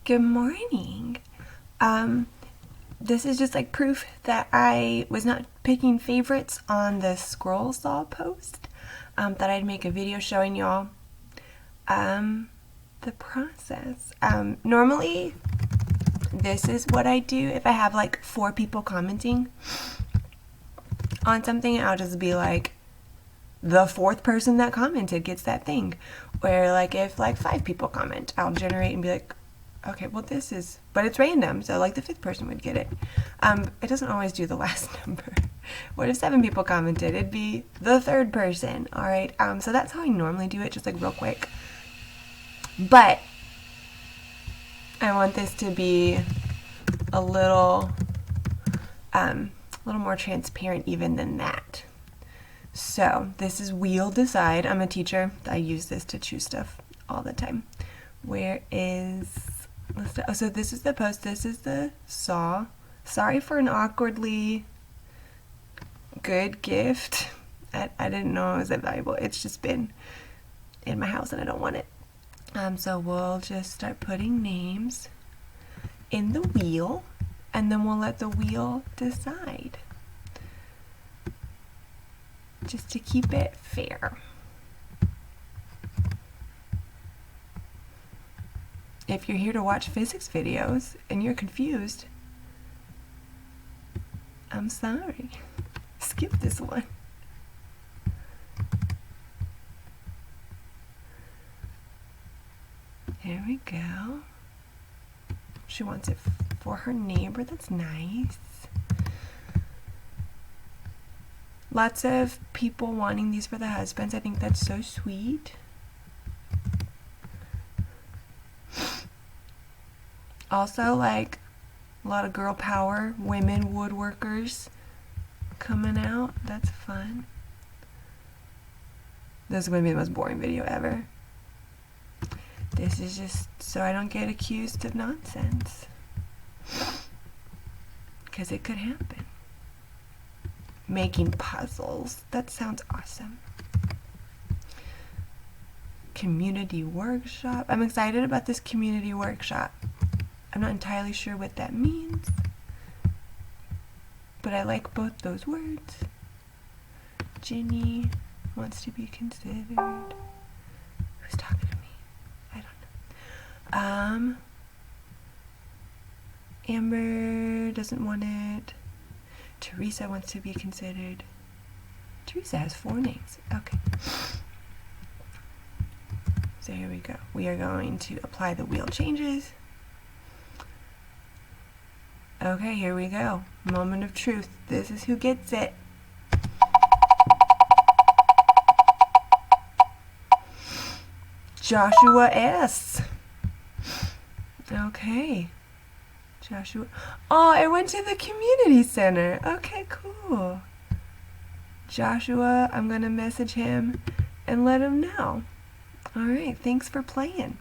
Good morning. This is just like proof that I was not picking favorites on the scroll saw post. That I'd make a video showing y'all the process. Normally, this is what I do if I have like 4 people commenting on something. I'll just be like, the 4th person that commented gets that thing. Where like if like 5 people comment, I'll generate and be like, okay, well this is, but it's random, so like the 5th person would get it. It doesn't always do the last number. What if 7 people commented? It'd be the 3rd person. All right. So that's how I normally do it, just like real quick. But I want this to be a little more transparent even than that. So this is Wheel Decide. I'm a teacher. I use this to choose stuff all the time. Where is, oh, so this is the post, this is the saw. Sorry for an awkwardly good gift. I didn't know it was that valuable. It's just been in my house and I don't want it. So we'll just start putting names in the wheel and then we'll let the wheel decide. Just to keep it fair. If you're here to watch physics videos and you're confused, I'm sorry. Skip this one. Here we go. She wants it for her neighbor. That's nice. Lots of people wanting these for the husbands. I think that's so sweet. Also, like, a lot of girl power, women woodworkers coming out. That's fun. This is going to be the most boring video ever. This is just so I don't get accused of nonsense. Because it could happen. Making puzzles. That sounds awesome. Community workshop. I'm excited about this community workshop. I'm not entirely sure what that means, but I like both those words. Ginny wants to be considered. Who's talking to me? I don't know. Amber doesn't want it. Teresa wants to be considered. Teresa has 4 names. Okay. So here we go. We are going to apply the wheel changes. Okay, here we go. Moment of truth. This is who gets it. Joshua S. Okay. Joshua. Oh, I went to the community center. Okay, cool. Joshua, I'm going to message him and let him know. All right, thanks for playing.